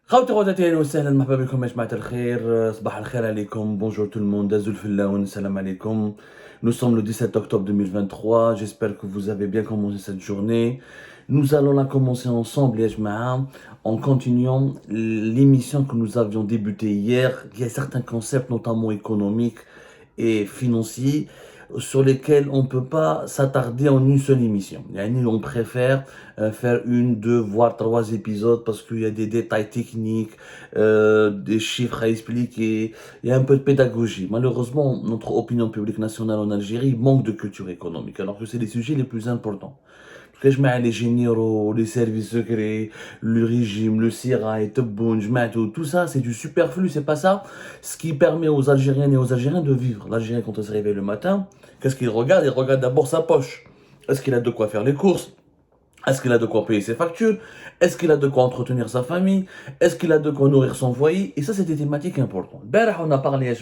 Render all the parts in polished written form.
خوتي خواتاتي اهلا وسهلا مرحبا بكم يا جماعة الخير صباح الخير عليكم bonjour tout le monde دازو الفلاون salam alaikum. Nous sommes le 17 octobre 2023, j'espère que vous avez bien commencé cette journée. Nous allons la commencer ensemble ya jma'a en continuant l'émission que nous avions débutée hier. Il y a certains concepts notamment économiques et financiers sur lesquels on ne peut pas s'attarder en une seule émission. On préfère faire une, deux, voire trois épisodes parce qu'il y a des détails techniques, des chiffres à expliquer, il y a un peu de pédagogie. Malheureusement, notre opinion publique nationale en Algérie manque de culture économique, alors que c'est les sujets les plus importants. Parce que je mets les généraux, les services secrets, le régime, le Sirail, Tebboune, tout ça, c'est du superflu, c'est pas ça. Ce qui permet aux Algériennes et aux Algériens de vivre. L'Algérien, quand il se réveille le matin, qu'est-ce qu'il regarde? Il regarde d'abord sa poche. Est-ce qu'il a de quoi faire les courses? Est-ce qu'il a de quoi payer ses factures? Est-ce qu'il a de quoi entretenir sa famille? Est-ce qu'il a de quoi nourrir son foyer? Et ça, c'est des thématiques importantes. On a parlé,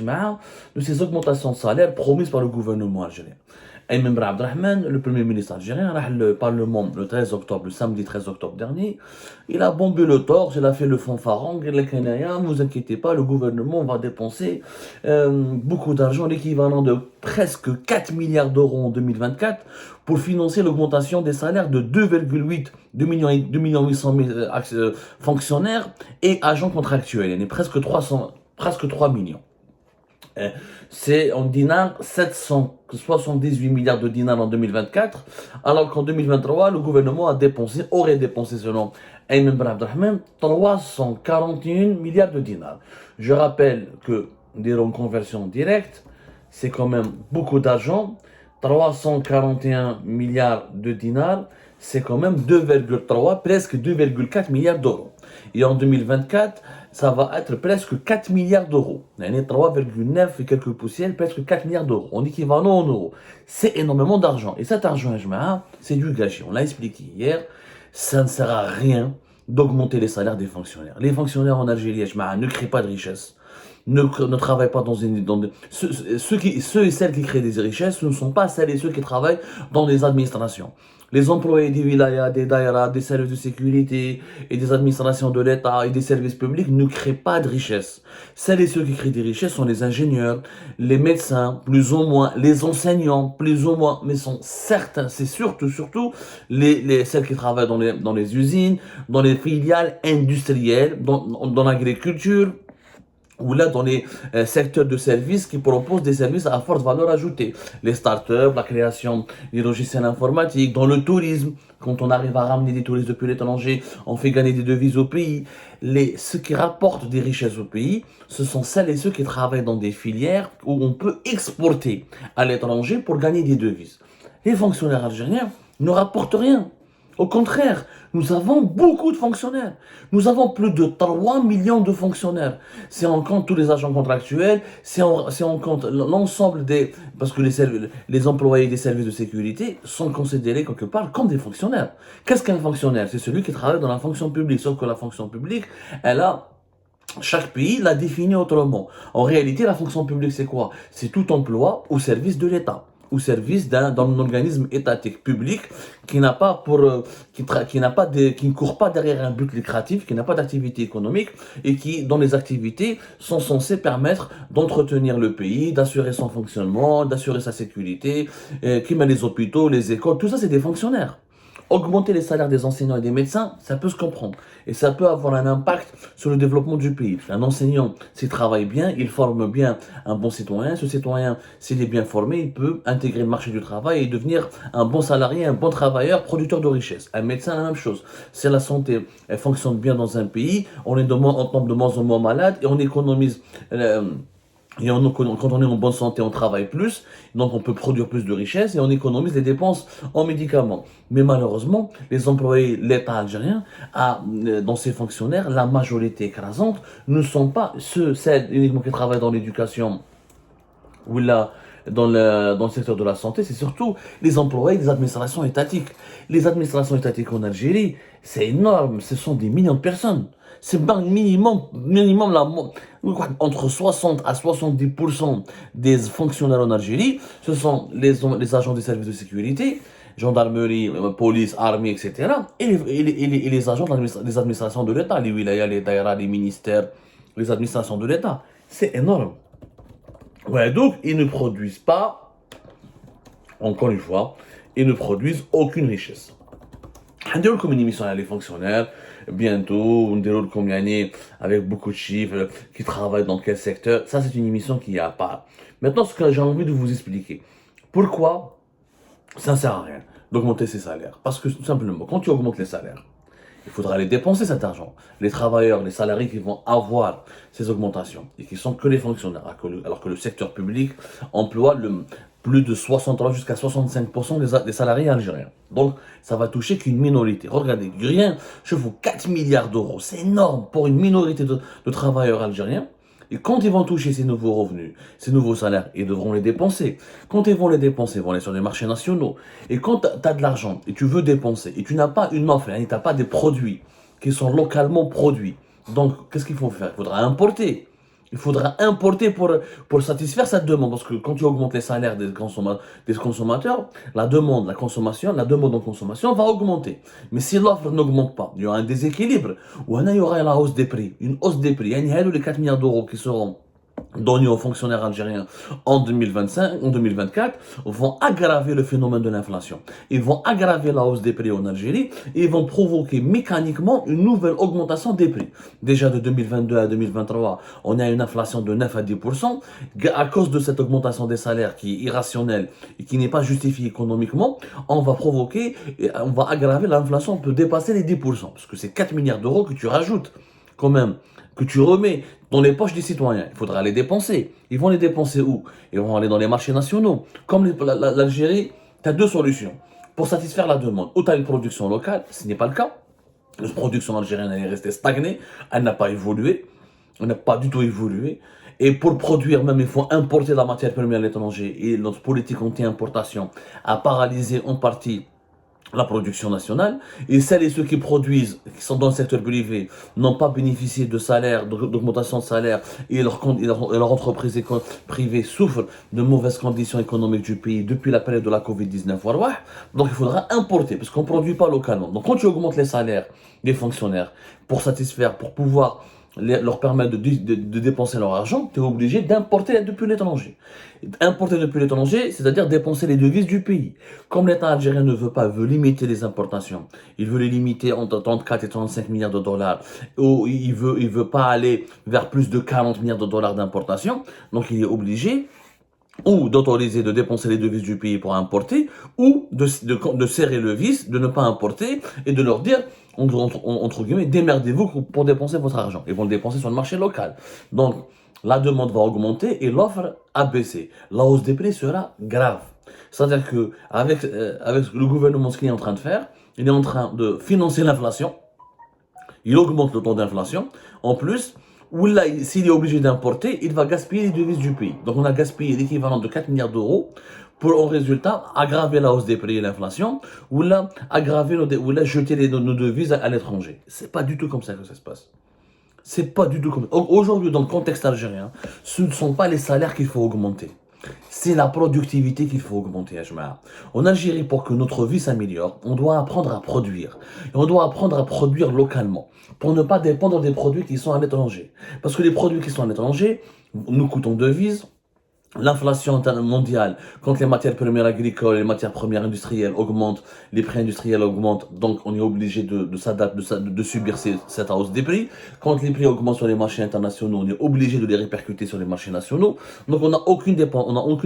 de ces augmentations de salaire promises par le gouvernement algérien. Ayman Ben Abdelrahman, le premier ministre algérien, le Parlement le 13 octobre, le samedi 13 octobre dernier, il a bombé le torse, il a fait le fanfaron, il a dit, ne vous inquiétez pas, le gouvernement va dépenser beaucoup d'argent, l'équivalent de presque 4 milliards d'euros en 2024, pour financer l'augmentation des salaires de 2,8 millions 800 000 fonctionnaires et agents contractuels. Il y en a presque 3 millions. C'est en dinars 778 milliards de dinars en 2024, alors qu'en 2023, le gouvernement aurait dépensé selon Ayman Ben Abdelrahman 341 milliards de dinars. Je rappelle que, en conversion directe, c'est quand même beaucoup d'argent. 341 milliards de dinars, c'est quand même 2,3, presque 2,4 milliards d'euros. Et en 2024, ça va être presque 4 milliards d'euros. 3,9 et quelques poussières, presque 4 milliards d'euros. En équivalent en euros. C'est énormément d'argent. Et cet argent, c'est du gâchis. On l'a expliqué hier. Ça ne sert à rien d'augmenter les salaires des fonctionnaires. Les fonctionnaires en Algérie, ne créent pas de richesse. Ne travaillent pas dans une... ceux et celles qui créent des richesses ne sont pas celles et ceux qui travaillent dans les administrations. Les employés des wilayas, des daïras, des services de sécurité et des administrations de l'État et des services publics ne créent pas de richesses. Celles et ceux qui créent des richesses sont les ingénieurs, les médecins, plus ou moins, les enseignants, plus ou moins, mais sont certains, c'est surtout celles qui travaillent dans les usines, dans les filiales industrielles, dans l'agriculture, ou là dans les secteurs de services qui proposent des services à forte valeur ajoutée. Les startups, la création des logiciels informatiques, dans le tourisme, quand on arrive à ramener des touristes depuis l'étranger, on fait gagner des devises au pays. Ceux qui rapportent des richesses au pays, ce sont celles et ceux qui travaillent dans des filières où on peut exporter à l'étranger pour gagner des devises. Les fonctionnaires algériens ne rapportent rien. Au contraire, nous avons beaucoup de fonctionnaires. Nous avons plus de 3 millions de fonctionnaires. Si on compte tous les agents contractuels, si on compte l'ensemble des... Parce que les employés des services de sécurité sont considérés quelque part comme des fonctionnaires. Qu'est-ce qu'un fonctionnaire? C'est celui qui travaille dans la fonction publique. Sauf que la fonction publique, chaque pays l'a définit autrement. En réalité, la fonction publique, c'est quoi? C'est tout emploi au service de l'État, au service d'un organisme étatique public qui n'a pas qui ne court pas derrière un but lucratif, qui n'a pas d'activité économique et qui, dans les activités, sont censées permettre d'entretenir le pays, d'assurer son fonctionnement, d'assurer sa sécurité, qui met les hôpitaux, les écoles, tout ça, c'est des fonctionnaires. Augmenter les salaires des enseignants et des médecins, ça peut se comprendre. Et ça peut avoir un impact sur le développement du pays. Un enseignant, s'il travaille bien, il forme bien un bon citoyen. Ce citoyen, s'il est bien formé, il peut intégrer le marché du travail et devenir un bon salarié, un bon travailleur, producteur de richesse. Un médecin, la même chose. Si la santé elle fonctionne bien dans un pays, on tombe de moins en moins malade et on économise... quand on est en bonne santé, on travaille plus, donc on peut produire plus de richesses et on économise les dépenses en médicaments. Mais malheureusement, les employés, l'État algérien, dans ses fonctionnaires, la majorité écrasante ne sont pas celles uniquement qui travaillent dans l'éducation ou là, dans le secteur de la santé, c'est surtout les employés des administrations étatiques. Les administrations étatiques en Algérie, c'est énorme, ce sont des millions de personnes. C'est minimum entre 60 à 70% des fonctionnaires en Algérie, ce sont les agents des services de sécurité, gendarmerie, police, armée, etc. Et les agents des administrations de l'État, les wilayas, les daïras, les ministères, les administrations de l'État. C'est énorme. Ouais, donc, ils ne produisent pas, encore une fois, ils ne produisent aucune richesse. On déroule comme une émission à les fonctionnaires, bientôt, on déroule comme une année avec beaucoup de chiffres, qui travaillent dans quel secteur. Ça, c'est une émission qui est à part. Maintenant, ce que j'ai envie de vous expliquer. Pourquoi ça ne sert à rien d'augmenter ces salaires? Parce que, tout simplement, quand tu augmentes les salaires, il faudra aller dépenser cet argent. Les travailleurs, les salariés qui vont avoir ces augmentations et qui sont que les fonctionnaires, alors que le secteur public emploie plus de 63 jusqu'à 65% des salariés algériens. Donc, ça va toucher qu'une minorité. Regardez, rien, je vous 4 milliards d'euros, c'est énorme pour une minorité de travailleurs algériens. Et quand ils vont toucher ces nouveaux revenus, ces nouveaux salaires, ils devront les dépenser. Quand ils vont les dépenser, ils vont aller sur les marchés nationaux. Et quand tu as de l'argent et tu veux dépenser, et tu n'as pas une offre, tu n'as pas des produits qui sont localement produits, donc qu'est-ce qu'il faut faire? Il faudra importer. Il faudra importer pour satisfaire cette demande. Parce que quand tu augmentes les salaires des consommateurs, la demande en consommation va augmenter. Mais si l'offre n'augmente pas, il y aura un déséquilibre. Ou il y aura la hausse des prix. Une hausse des prix. Il y a les 4 milliards d'euros qui seront donnés aux fonctionnaires algériens en 2025, en 2024, vont aggraver le phénomène de l'inflation. Ils vont aggraver la hausse des prix en Algérie et ils vont provoquer mécaniquement une nouvelle augmentation des prix. Déjà de 2022 à 2023, on a une inflation de 9 à 10%. À cause de cette augmentation des salaires qui est irrationnelle et qui n'est pas justifiée économiquement, on va aggraver l'inflation, on peut dépasser les 10%. Parce que c'est 4 milliards d'euros que tu rajoutes quand même, que tu remets dans les poches des citoyens. Il faudra les dépenser. Ils vont les dépenser où? Ils vont aller dans les marchés nationaux. Comme l'Algérie, tu as deux solutions pour satisfaire la demande. Ou tu as une production locale, ce n'est pas le cas. La production algérienne, elle est restée stagnée, elle n'a pas évolué, elle n'a pas du tout évolué. Et pour produire même, il faut importer la matière première à l'étranger. Et notre politique anti-importation a paralysé en partie la production nationale, et celles et ceux qui produisent, qui sont dans le secteur privé, n'ont pas bénéficié de salaire, d'augmentation de salaire, et leur entreprise privée souffre de mauvaises conditions économiques du pays depuis la période de la Covid-19. Donc il faudra importer, parce qu'on ne produit pas localement. Donc quand tu augmentes les salaires des fonctionnaires pour satisfaire, pour pouvoir leur permettre de dépenser leur argent, tu es obligé d'importer depuis l'étranger. Importer depuis l'étranger, c'est-à-dire dépenser les devises du pays. Comme l'État algérien ne veut limiter les importations, il veut les limiter entre 34 et 35 milliards de dollars, ou il veut pas aller vers plus de 40 milliards de dollars d'importation, donc il est obligé ou d'autoriser de dépenser les devises du pays pour importer, ou de serrer le vis, de ne pas importer, et de leur dire, entre guillemets, démerdez-vous pour dépenser votre argent. Ils vont le dépenser sur le marché local. Donc, la demande va augmenter et l'offre a baissé. La hausse des prix sera grave. C'est-à-dire que avec le gouvernement, ce qu'il est en train de faire, il est en train de financer l'inflation, il augmente le taux d'inflation, en plus, ou là, s'il est obligé d'importer, il va gaspiller les devises du pays. Donc on a gaspillé l'équivalent de 4 milliards d'euros pour, en résultat, aggraver la hausse des prix et l'inflation, ou là, jeter nos devises à l'étranger. C'est pas du tout comme ça que ça se passe. C'est pas du tout comme ça. Aujourd'hui, dans le contexte algérien, ce ne sont pas les salaires qu'il faut augmenter. C'est la productivité qu'il faut augmenter, Ajma. En Algérie, pour que notre vie s'améliore, on doit apprendre à produire. Et on doit apprendre à produire localement, pour ne pas dépendre des produits qui sont à l'étranger. Parce que les produits qui sont à l'étranger nous coûtent en devises. L'inflation mondiale, quand les matières premières agricoles, les matières premières industrielles augmentent, les prix industriels augmentent, donc on est obligé de s'adapter, de subir cette hausse des prix. Quand les prix augmentent sur les marchés internationaux, on est obligé de les répercuter sur les marchés nationaux. Donc on n'a aucune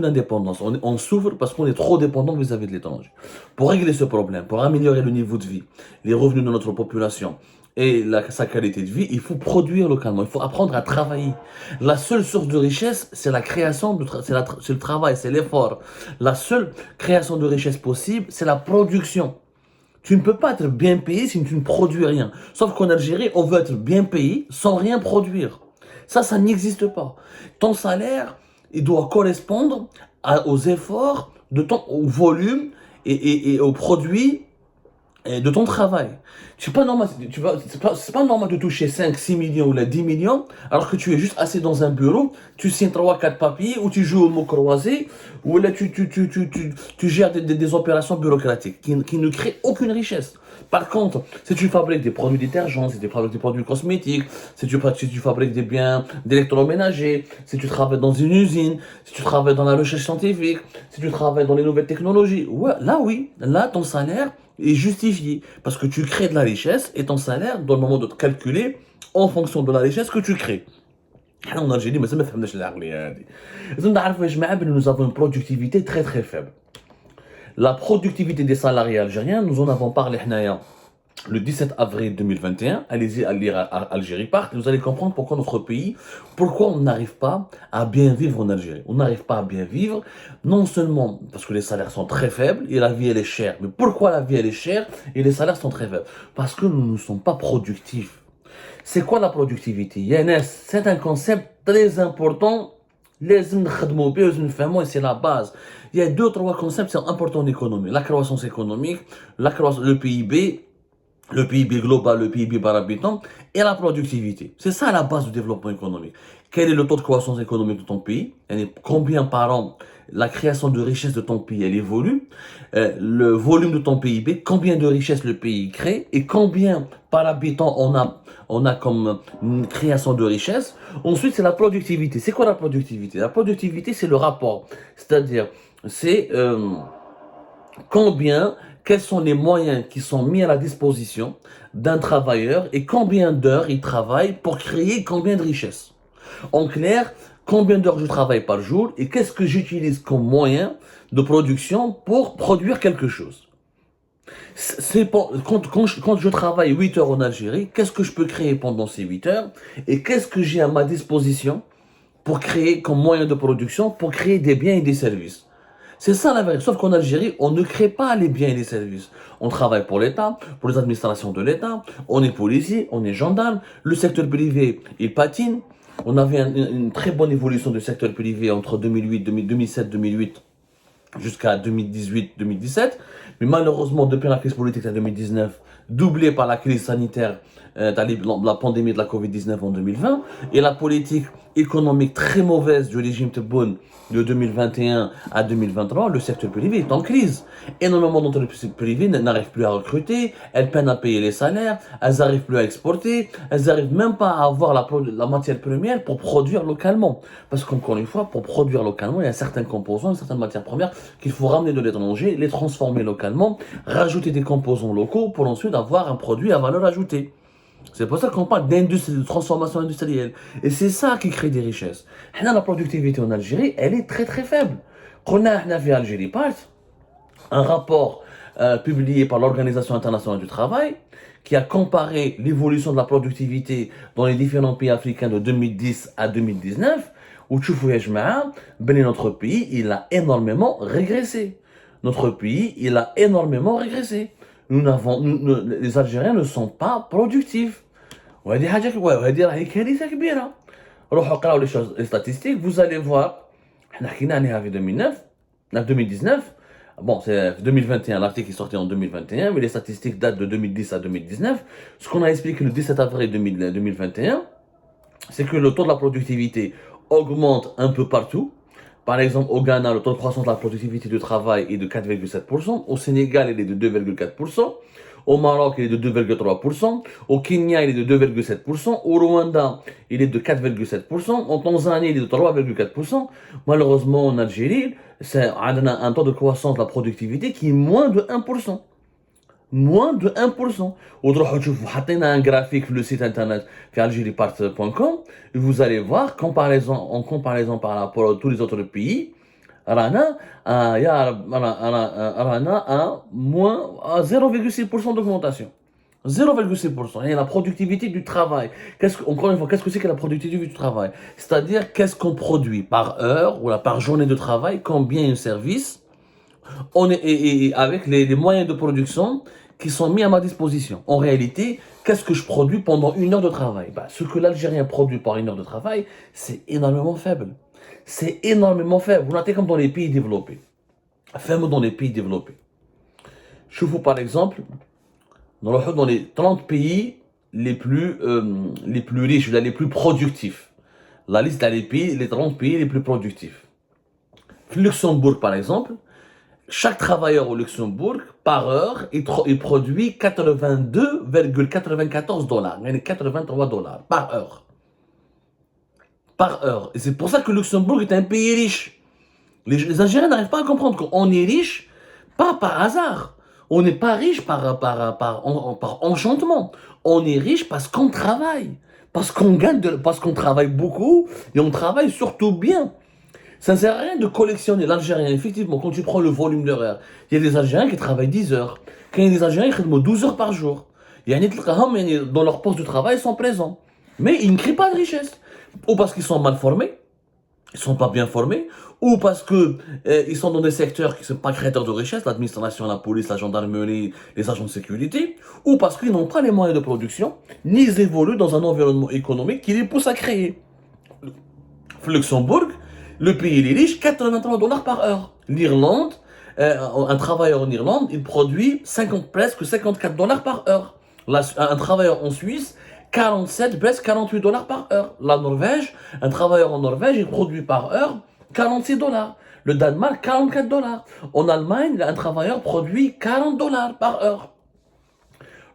indépendance. On souffre parce qu'on est trop dépendant vis-à-vis de l'étranger. Pour régler ce problème, pour améliorer le niveau de vie, les revenus de notre population, et sa qualité de vie, il faut produire localement, il faut apprendre à travailler. La seule source de richesse, c'est la création, c'est le travail, c'est l'effort. La seule création de richesse possible, c'est la production. Tu ne peux pas être bien payé si tu ne produis rien. Sauf qu'en Algérie, on veut être bien payé sans rien produire. Ça n'existe pas. Ton salaire, il doit correspondre aux efforts, au volume et aux produits de ton travail. C'est pas normal, c'est pas normal de toucher 5, 6 millions ou là 10 millions alors que tu es juste assis dans un bureau, tu signes 3, 4 papiers ou tu joues au mot croisé ou là tu gères des opérations bureaucratiques qui ne créent aucune richesse. Par contre, si tu fabriques des produits détergents, si tu fabriques des produits cosmétiques, si tu fabriques des biens d'électroménager, si tu travailles dans une usine, si tu travailles dans la recherche scientifique, si tu travailles dans les nouvelles technologies, ouais, là oui, là ton salaire est justifié parce que tu crées de la richesse et ton salaire, dans le moment de te calculer en fonction de la richesse que tu crées. En Algérie, mais ça me fait nous avons une productivité très très faible. La productivité des salariés algériens, nous en avons parlé le 17 avril 2021. Allez-y à lire à Algérie Part, vous allez comprendre pourquoi notre pays, pourquoi on n'arrive pas à bien vivre en Algérie. On n'arrive pas à bien vivre, non seulement parce que les salaires sont très faibles et la vie elle est chère. Mais pourquoi la vie elle est chère et les salaires sont très faibles? Parce que nous ne sommes pas productifs. C'est quoi la productivité? Yannis, c'est un concept très important. لازم نخدموا به ولازم نفهموه, c'est la base. Il y a deux, trois concepts qui sont importants en économie. La croissance économique, le PIB global, le PIB par habitant et la productivité. C'est ça la base du développement économique. Quel est le taux de croissance économique de ton pays? Combien par an la création de richesse de ton pays elle évolue? Le volume de ton PIB, combien de richesses le pays crée et combien par habitant on a comme une création de richesse. Ensuite, c'est la productivité. C'est quoi la productivité? La productivité, c'est le rapport. C'est-à-dire, c'est quels sont les moyens qui sont mis à la disposition d'un travailleur et combien d'heures il travaille pour créer combien de richesses. En clair, combien d'heures je travaille par jour et qu'est-ce que j'utilise comme moyen de production pour produire quelque chose. Quand je travaille 8 heures en Algérie, qu'est-ce que je peux créer pendant ces 8 heures et qu'est-ce que j'ai à ma disposition pour créer comme moyen de production, pour créer des biens et des services. C'est ça la vérité. Sauf qu'en Algérie, on ne crée pas les biens et les services. On travaille pour l'État, pour les administrations de l'État, on est policier, on est gendarme, le secteur privé, il patine. On avait une très bonne évolution du secteur privé entre 2007-2008 jusqu'à 2018-2017. Mais malheureusement, depuis la crise politique de 2019, doublée par la crise sanitaire, la pandémie de la Covid-19 en 2020, et la politique économique très mauvaise du régime Tebboune de 2021 à 2023, le secteur privé est en crise. Énormément d'entreprises privées n'arrivent plus à recruter, elles peinent à payer les salaires, elles n'arrivent plus à exporter, elles n'arrivent même pas à avoir la matière première pour produire localement. Parce qu'encore une fois, pour produire localement, il y a certains composants, certaines matières premières qu'il faut ramener de l'étranger, les transformer localement, rajouter des composants locaux pour ensuite avoir un produit à valeur ajoutée. C'est pour ça qu'on parle d'industrie, de transformation industrielle. Et c'est ça qui crée des richesses. La productivité en Algérie, elle est très très faible. On a fait Algérie Part, un rapport publié par l'Organisation internationale du travail, qui a comparé l'évolution de la productivité dans les différents pays africains de 2010 à 2019, où tu vois, notre pays, il a énormément régressé. Notre pays, il a énormément régressé. Les Algériens ne sont pas productifs. وهذه حاجة وهذه راهي كارثة كبيرة. روحوا قراو les statistiques, vous allez voir. احنا حكينا عليها في 2019. Bon, c'est 2021, l'article est sorti en 2021, mais les statistiques datent de 2010 à 2019. Ce qu'on a expliqué le 17 avril 2021, c'est que le taux de la productivité augmente un peu partout. Par exemple, au Ghana, le taux de croissance de la productivité du travail est de 4,7%. Au Sénégal, il est de 2,4%. Au Maroc, il est de 2,3%. Au Kenya, il est de 2,7%. Au Rwanda, il est de 4,7%. En Tanzanie, il est de 3,4%. Malheureusement, en Algérie, on a un taux de croissance de la productivité qui est moins de 1%. Moins de 1%. Vous un graphique sur le site internet algeriepart.com et vous allez voir, en comparaison par rapport à tous les autres pays, Rana a moins à 0,6% d'augmentation. 0,6%. Et la productivité du travail. Encore une fois, qu'est-ce que c'est que la productivité du travail? C'est-à-dire, qu'est-ce qu'on produit par heure ou par journée de travail, combien un service, avec les moyens de production qui sont mis à ma disposition. En réalité, qu'est-ce que je produis pendant une heure de travail? Ce que l'Algérien produit par une heure de travail, c'est énormément faible. C'est énormément faible. Vous notez comme dans les pays développés. Même dans les pays développés. Je vous par exemple, Dans les 30 pays les plus riches, les plus productifs. La liste a les 30 pays les plus productifs. Luxembourg, par exemple, chaque travailleur au Luxembourg, par heure, il produit 82,94 dollars, 83 dollars par heure. Par heure. Et c'est pour ça que Luxembourg est un pays riche. Les Algériens n'arrivent pas à comprendre qu'on est riche, pas par hasard. On n'est pas riche par enchantement. On est riche parce qu'on travaille. Parce parce qu'on travaille beaucoup et on travaille surtout bien. Ça ne sert à rien de collectionner l'Algérien. Effectivement, quand tu prends le volume d'horaire, il y a des Algériens qui travaillent 10 heures. Quand il y a des Algériens qui travaillent 12 heures par jour. Il y a des dans leur poste de travail, ils sont présents. Mais ils ne créent pas de richesse. Ou parce qu'ils sont mal formés, ils ne sont pas bien formés, ou parce que ils sont dans des secteurs qui ne sont pas créateurs de richesse, l'administration, la police, la gendarmerie, les agents de sécurité, ou parce qu'ils n'ont pas les moyens de production, ni ils évoluent dans un environnement économique qui les pousse à créer. Luxembourg, le pays il est riche, 83 dollars par heure. L'Irlande, un travailleur en Irlande, il produit presque 54 dollars par heure. Un travailleur en Suisse, 47, presque 48 dollars par heure. La Norvège, un travailleur en Norvège, il produit par heure 46 dollars. Le Danemark, 44 dollars. En Allemagne, un travailleur produit 40 dollars par heure.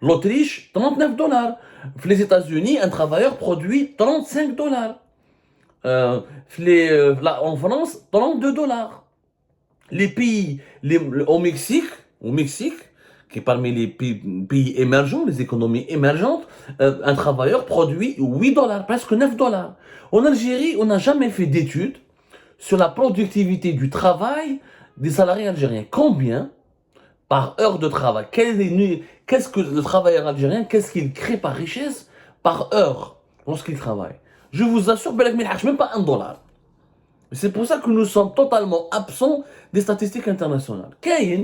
L'Autriche, 39 dollars. Les États-Unis, un travailleur produit 35 dollars. En France, 32 dollars. Les pays, au Mexique, qui est parmi les pays émergents, les économies émergentes, un travailleur produit 8 dollars, presque 9 dollars. En Algérie, on n'a jamais fait d'études sur la productivité du travail des salariés algériens. Combien par heure de travail? Qu'est-ce que le travailleur algérien, qu'est-ce qu'il crée par richesse par heure lorsqu'il travaille? Je vous assure, même pas 1 dollar. C'est pour ça que nous sommes totalement absents des statistiques internationales. Il y a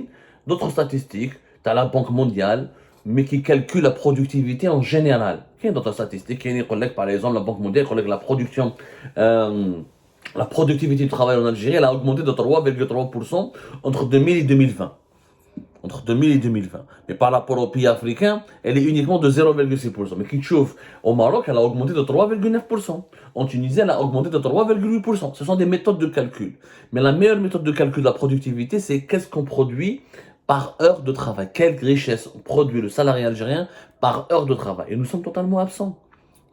d'autres statistiques, tu as la Banque mondiale, mais qui calcule la productivité en général. Il y a d'autres statistiques, qui collectent par exemple la Banque mondiale, collecte la production, la productivité du travail en Algérie, elle a augmenté de 3,3% entre 2000 et 2020. Entre 2000 et 2020. Mais par rapport aux pays africains, elle est uniquement de 0,6%. Mais qui chauffe au Maroc, elle a augmenté de 3,9%. En Tunisie, elle a augmenté de 3,8%. Ce sont des méthodes de calcul. Mais la meilleure méthode de calcul de la productivité, c'est qu'est-ce qu'on produit par heure de travail. Quelle richesse produit le salarié algérien par heure de travail. Et nous sommes totalement absents.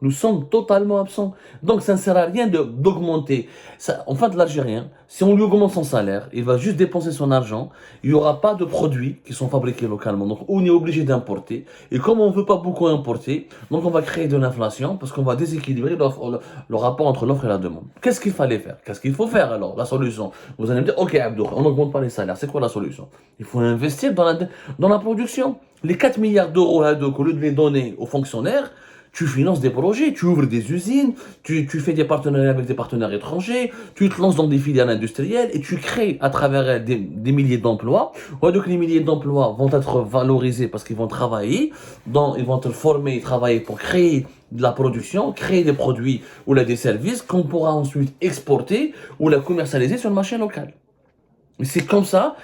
Nous sommes totalement absents. Donc ça ne sert à rien d'augmenter. En fait, l'Algérien, si on lui augmente son salaire, il va juste dépenser son argent. Il n'y aura pas de produits qui sont fabriqués localement. Donc on est obligé d'importer. Et comme on ne veut pas beaucoup importer, donc on va créer de l'inflation parce qu'on va déséquilibrer le rapport entre l'offre et la demande. Qu'est-ce qu'il fallait faire? Qu'est-ce qu'il faut faire alors? La solution. Vous allez me dire, ok Abdou, on n'augmente pas les salaires. C'est quoi la solution? Il faut investir dans la production. Les 4 milliards d'euros, au lieu de les donner aux fonctionnaires, tu finances des projets, tu ouvres des usines, tu fais des partenariats avec des partenaires étrangers, tu te lances dans des filières industrielles et tu crées à travers elles des milliers d'emplois. Donc les milliers d'emplois vont être valorisés parce qu'ils vont travailler, ils vont être formés et travailler pour créer de la production, créer des produits ou des services qu'on pourra ensuite exporter ou la commercialiser sur le marché local. C'est comme ça,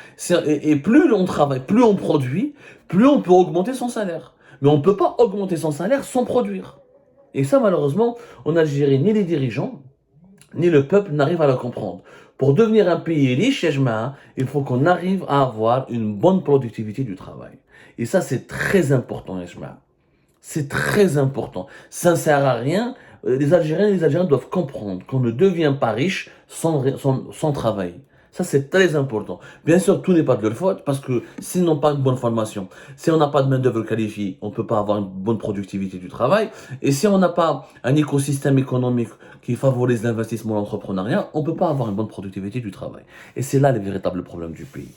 et plus on travaille, plus on produit, plus on peut augmenter son salaire. Mais on ne peut pas augmenter son salaire sans produire. Et ça, malheureusement, en Algérie, ni les dirigeants, ni le peuple n'arrivent à le comprendre. Pour devenir un pays riche, il faut qu'on arrive à avoir une bonne productivité du travail. Et ça, c'est très important, c'est très important. Ça ne sert à rien. Les Algériens doivent comprendre qu'on ne devient pas riche sans travail. Ça, c'est très important. Bien sûr, tout n'est pas de leur faute parce que s'ils n'ont pas une bonne formation, si on n'a pas de main-d'œuvre qualifiée, on ne peut pas avoir une bonne productivité du travail. Et si on n'a pas un écosystème économique qui favorise l'investissement et l'entrepreneuriat, on ne peut pas avoir une bonne productivité du travail. Et c'est là le véritable problème du pays.